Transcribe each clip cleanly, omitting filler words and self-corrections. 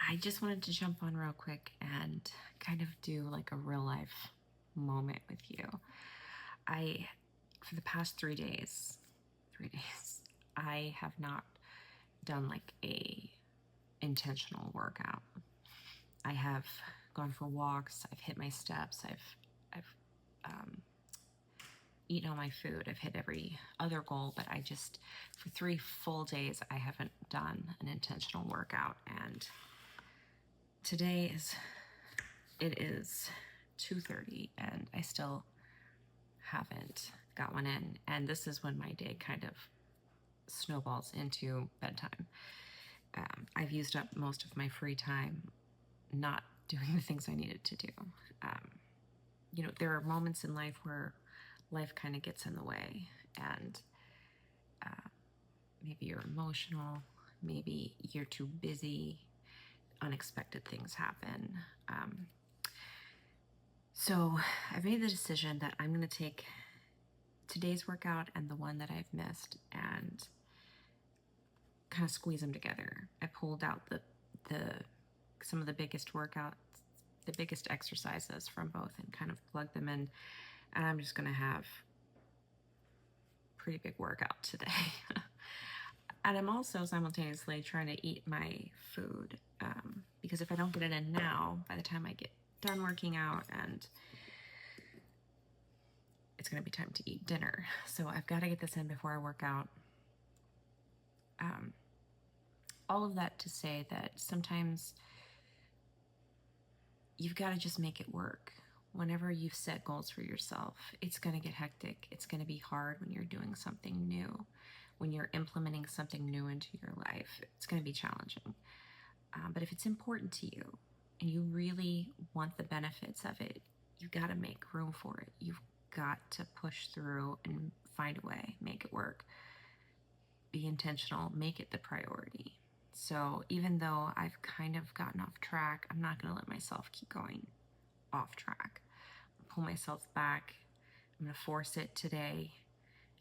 I just wanted to jump on real quick and kind of do like a real life moment with you. For the past 3 days, I have not done like a intentional workout. I have gone for walks. I've hit my steps. I've eaten all my food. I've hit every other goal, but for 3 full days, I haven't done an intentional workout. And today it is 2:30 and I still haven't got one in. And this is when my day kind of snowballs into bedtime. I've used up most of my free time not doing the things I needed to do. There are moments in life where life kind of gets in the way, and maybe you're emotional, maybe you're too busy, unexpected things happen. So I've made the decision that I'm going to take today's workout and the one that I've missed and kind of squeeze them together. I pulled out some of the biggest exercises from both and kind of plugged them in, and I'm just going to have a pretty big workout today. And I'm also simultaneously trying to eat my food, because if I don't get it in now, by the time I get done working out, and it's going to be time to eat dinner. So I've got to get this in before I work out. All of that to say that sometimes you've got to just make it work. Whenever you've set goals for yourself, it's going to get hectic. It's going to be hard when you're doing something new. When you're implementing something new into your life, it's going to be challenging. But if it's important to you and you really want the benefits of it, you've got to make room for it. You've got to push through and find a way, make it work. Be intentional, make it the priority. So even though I've kind of gotten off track, I'm not going to let myself keep going off track. Pull myself back. I'm going to force it today.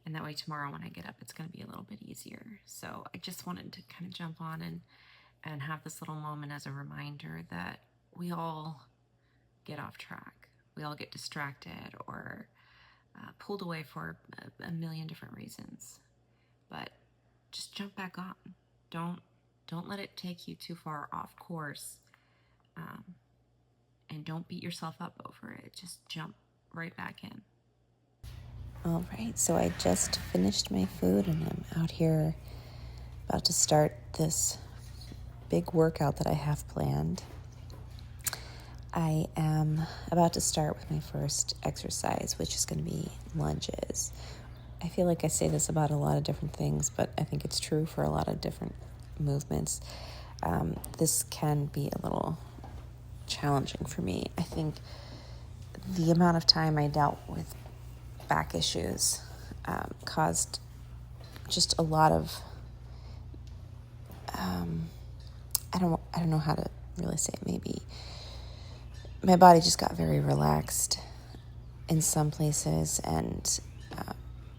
And that way tomorrow when I get up, it's going to be a little bit easier. So I just wanted to kind of jump on and have this little moment as a reminder that we all get off track. We all get distracted or pulled away for a million different reasons. But just jump back on. Don't let it take you too far off course. And don't beat yourself up over it. Just jump right back in. All right, so I just finished my food and I'm out here about to start this big workout that I have planned. I am about to start with my first exercise, which is going to be lunges. I feel like I say this about a lot of different things, but I think it's true for a lot of different movements. This can be a little challenging for me. I think the amount of time I dealt with back issues caused just a lot of I don't know how to really say it. Maybe my body just got very relaxed in some places, and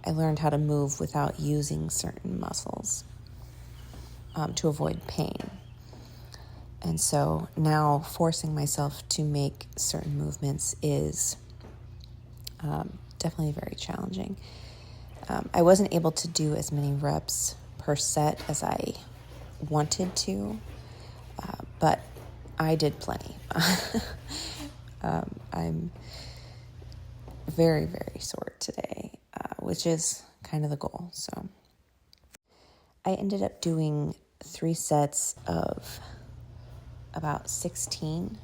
I learned how to move without using certain muscles to avoid pain. And so now forcing myself to make certain movements is definitely very challenging. I wasn't able to do as many reps per set as I wanted to, but I did plenty. I'm very, very sore today, which is kind of the goal. So I ended up doing 3 sets of about 16.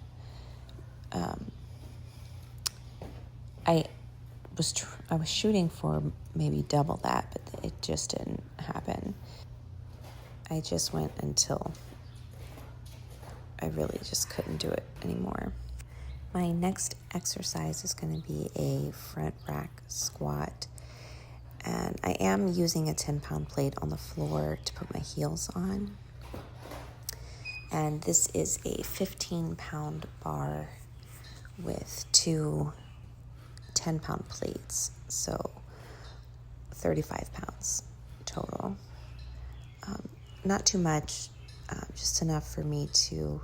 I was shooting for maybe double that, but it just didn't happen. I just went until I really just couldn't do it anymore. My next exercise is going to be a front rack squat. And I am using a 10-pound plate on the floor to put my heels on. And this is a 15-pound bar with 2 10-pound plates, so 35 pounds total. Not too much, just enough for me to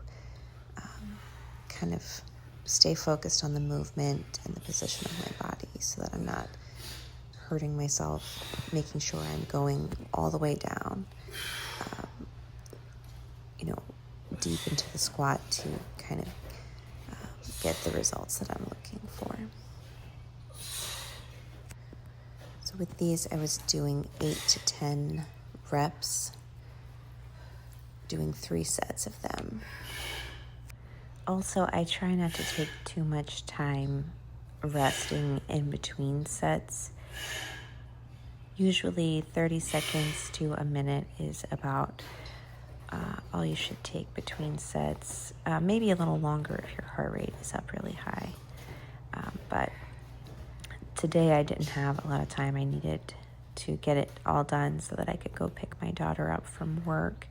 kind of stay focused on the movement and the position of my body so that I'm not hurting myself, making sure I'm going all the way down, deep into the squat to kind of get the results that I'm looking for. So with these, I was doing 8 to 10 reps, doing 3 sets of them. Also, I try not to take too much time resting in between sets. Usually 30 seconds to a minute is about all you should take between sets. Maybe a little longer if your heart rate is up really high. But today I didn't have a lot of time. I needed to get it all done so that I could go pick my daughter up from work.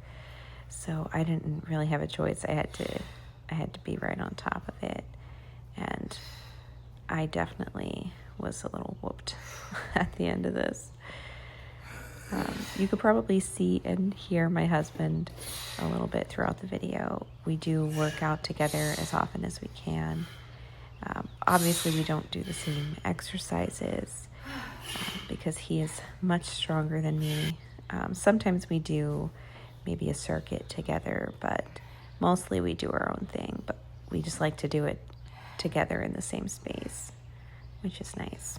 So I didn't really have a choice. I had to be right on top of it. And I definitely was a little whooped at the end of this. You could probably see and hear my husband a little bit throughout the video. We do work out together as often as we can. Obviously, we don't do the same exercises because he is much stronger than me. Sometimes we do maybe a circuit together, but mostly we do our own thing. But we just like to do it together in the same space, which is nice.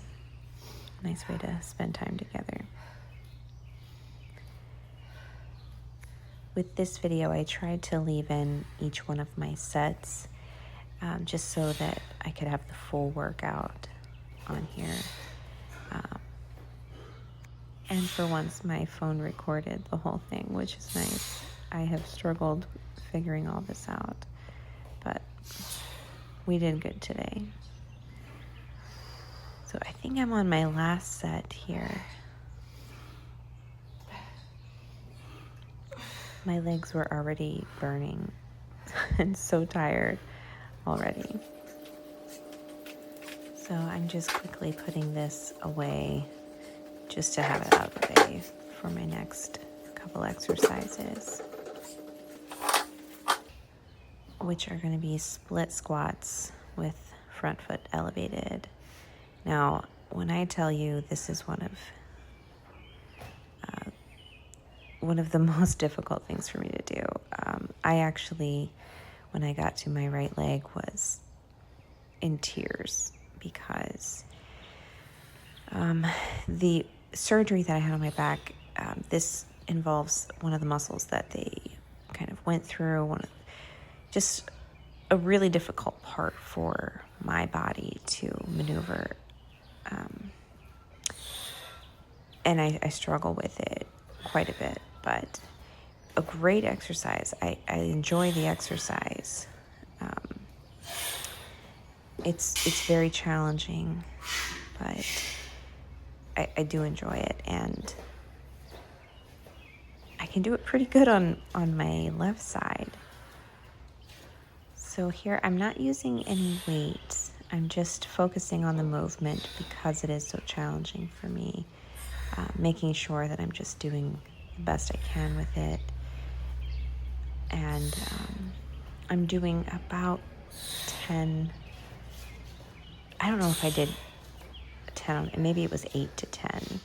Nice way to spend time together. With this video, I tried to leave in each one of my sets just so that I could have the full workout on here. And for once, my phone recorded the whole thing, which is nice. I have struggled figuring all this out, but we did good today. So I think I'm on my last set here. My legs were already burning and so tired already. So I'm just quickly putting this away just to have it out of the way for my next couple exercises, which are going to be split squats with front foot elevated. Now, when I tell you this is one of the most difficult things for me to do, I actually, when I got to my right leg, was in tears because the surgery that I had on my back, this involves one of the muscles that they kind of went through, just a really difficult part for my body to maneuver. And I struggle with it quite a bit, but a great exercise. I enjoy the exercise. It's very challenging, but I do enjoy it, and I can do it pretty good on my left side. So here I'm not using any weight. I'm just focusing on the movement because it is so challenging for me, making sure that I'm just doing the best I can with it. And I'm doing about 10, I don't know if I did 10, maybe it was 8 to 10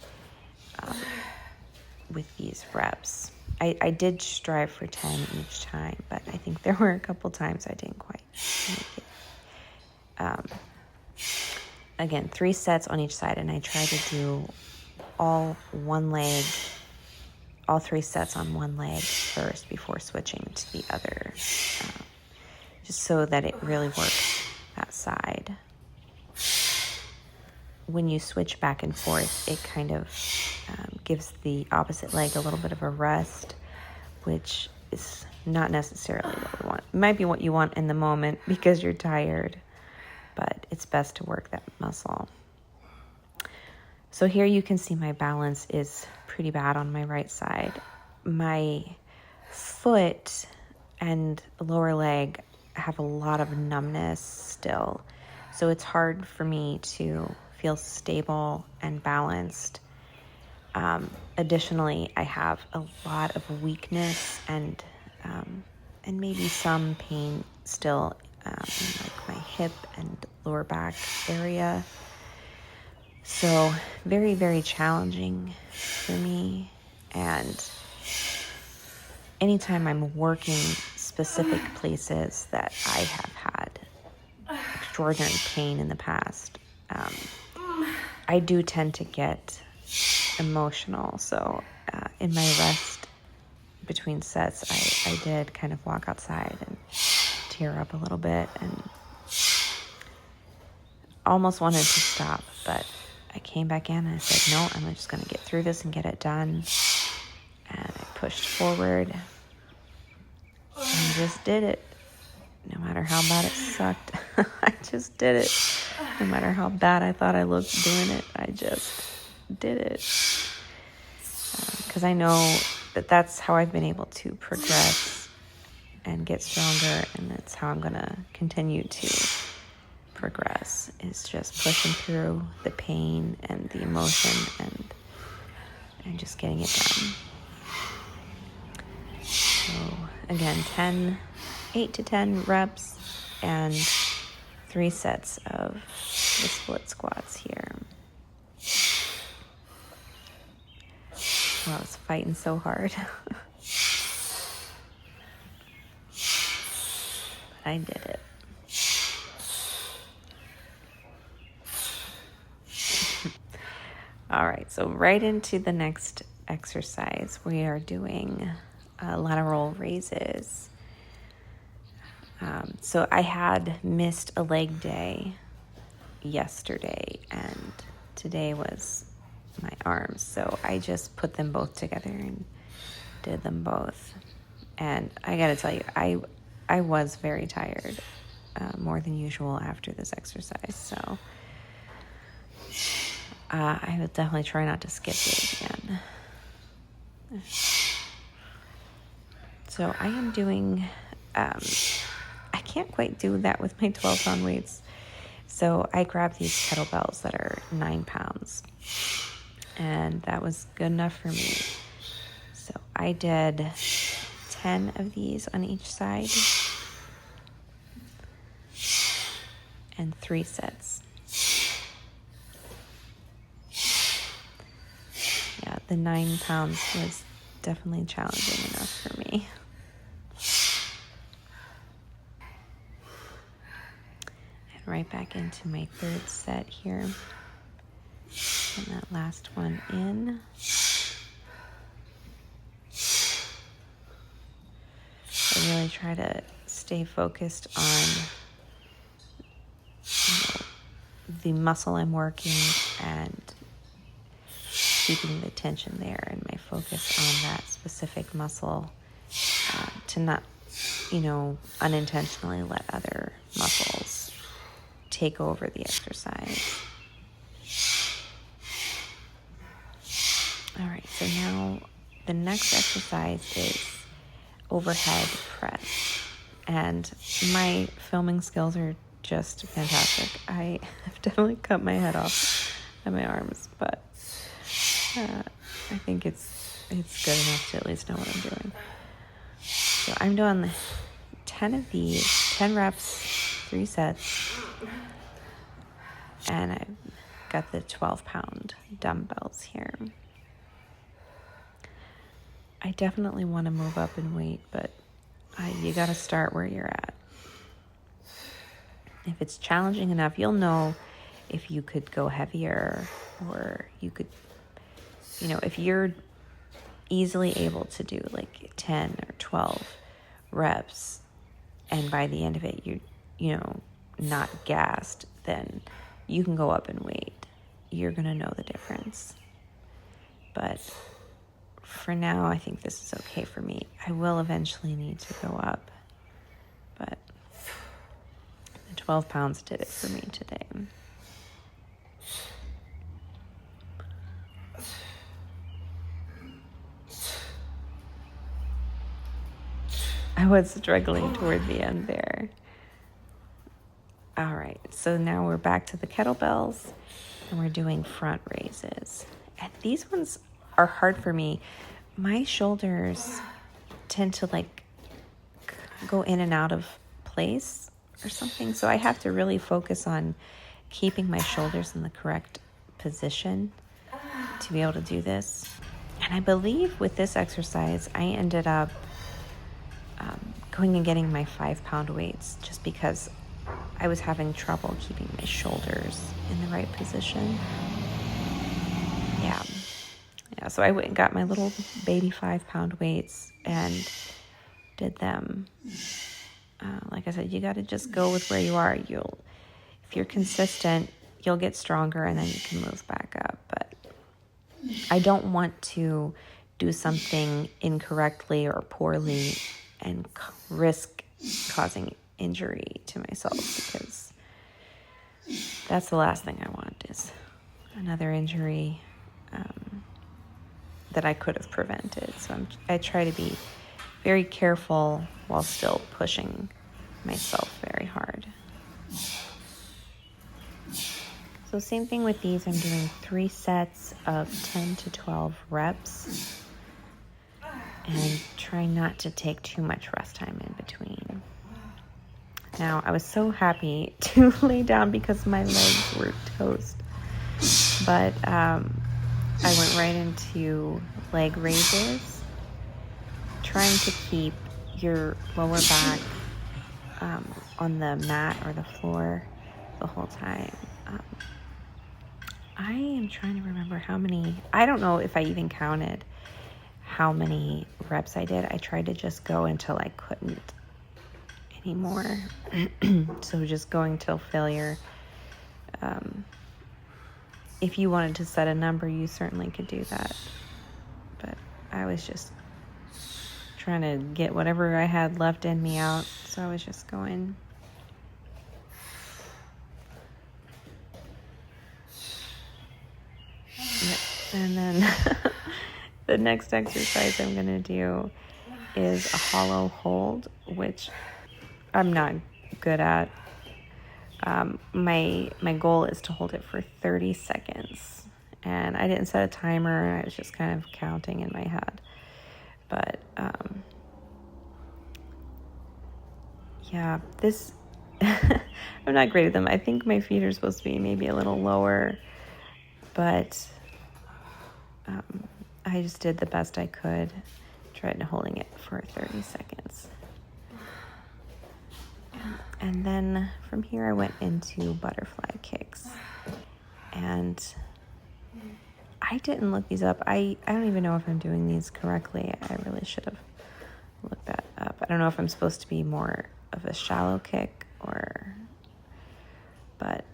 with these reps. I did strive for 10 each time, but I think there were a couple times I didn't quite make it. Again, 3 sets on each side, and I try to do all 3 sets on one leg first before switching to the other, just so that it really works that side. When you switch back and forth, it kind of gives the opposite leg a little bit of a rest, which is not necessarily what we want. It might be what you want in the moment because you're tired, but it's best to work that muscle. So here you can see my balance is pretty bad on my right side. My foot and lower leg have a lot of numbness still, so it's hard for me to feel stable and balanced. Additionally, I have a lot of weakness and maybe some pain still in like my hip and lower back area. So very, very challenging for me. And anytime I'm working specific places that I have had extraordinary pain in the past, I do tend to get emotional. So in my rest between sets, I did kind of walk outside and tear up a little bit and almost wanted to stop, but I came back in and I said, no, I'm just going to get through this and get it done. And I pushed forward and just did it. No matter how bad it sucked, I just did it. No matter how bad I thought I looked doing it, I just did it. Because I know that that's how I've been able to progress and get stronger, and that's how I'm going to continue to progress, is just pushing through the pain and the emotion and just getting it done. So again, 8 to 10 reps and 3 sets of the split squats here. Wow, I was fighting so hard. But I did it. All right, so right into the next exercise. We are doing lateral raises. So I had missed a leg day yesterday, and today was my arms. So I just put them both together and did them both. And I gotta tell you, I was very tired, more than usual after this exercise. So I would definitely try not to skip it again. So I am doing, I can't quite do that with my 12-pound weights. So I grabbed these kettlebells that are 9 pounds. And that was good enough for me. So I did 10 of these on each side. And 3 sets. Yeah, the 9 pounds was definitely challenging enough for me. And right back into my 3rd set here. And that last one in. I really try to stay focused on the muscle I'm working and keeping the tension there, and my focus on that specific muscle, to not, unintentionally let other muscles take over the exercise. All right, so now the next exercise is overhead press. And my filming skills are just fantastic. I have definitely cut my head off and my arms, but I think it's good enough to at least know what I'm doing. So I'm doing 10 of these, 10 reps, 3 sets, and I've got the 12-pound dumbbells here. I definitely want to move up in weight, but you got to start where you're at. If it's challenging enough, you'll know if you could go heavier, or you could, if you're easily able to do like 10 or 12 reps, and by the end of it, you're not gassed, then you can go up in weight. You're going to know the difference. But for now, I think this is okay for me. I will eventually need to go up, but the 12 pounds did it for me today. I was struggling toward the end there. All right, so now we're back to the kettlebells, and we're doing front raises. And these ones are hard for me. My shoulders tend to go in and out of place or something. So I have to really focus on keeping my shoulders in the correct position to be able to do this. And I believe with this exercise, I ended up going and getting my 5-pound weights just because I was having trouble keeping my shoulders in the right position. Yeah, so I went and got my little baby 5-pound weights and did them. Like I said, you got to just go with where you are. If you're consistent, you'll get stronger and then you can move back up. But I don't want to do something incorrectly or poorly and risk causing injury to myself, because that's the last thing I want, is another injury that I could have prevented. So I try to be very careful while still pushing myself very hard. So same thing with these. I'm doing 3 sets of 10 to 12 reps and trying not to take too much rest time in between. Now, I was so happy to lay down because my legs were toast. But I went right into leg raises, trying to keep your lower back on the mat or the floor the whole time. I am trying to remember how many, I don't know if I even counted how many reps I did. I tried to just go until I couldn't anymore. So just going till failure. If you wanted to set a number, you certainly could do that. But I was just trying to get whatever I had left in me out. So I was just going. And then the next exercise I'm going to do is a hollow hold, which I'm not good at. My goal is to hold it for 30 seconds. And I didn't set a timer. I was just kind of counting in my head. But yeah, this, I'm not great at them. I think my feet are supposed to be maybe a little lower, but I just did the best I could, tried holding it for 30 seconds. And then from here I went into butterfly kicks. And I didn't look these up. I don't even know if I'm doing these correctly. I really should have looked that up. I don't know if I'm supposed to be more of a shallow kick but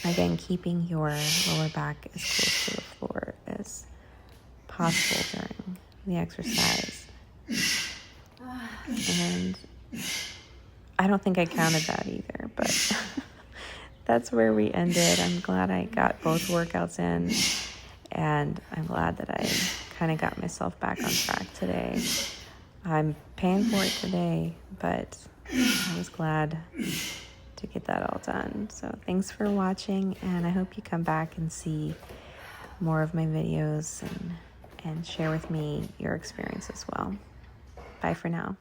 again, keeping your lower back as close to the floor as possible during the exercise. And I don't think I counted that either, but that's where we ended. I'm glad I got both workouts in, and I'm glad that I kind of got myself back on track today. I'm paying for it today, but I was glad to get that all done. So thanks for watching, and I hope you come back and see more of my videos and share with me your experience as well. Bye for now.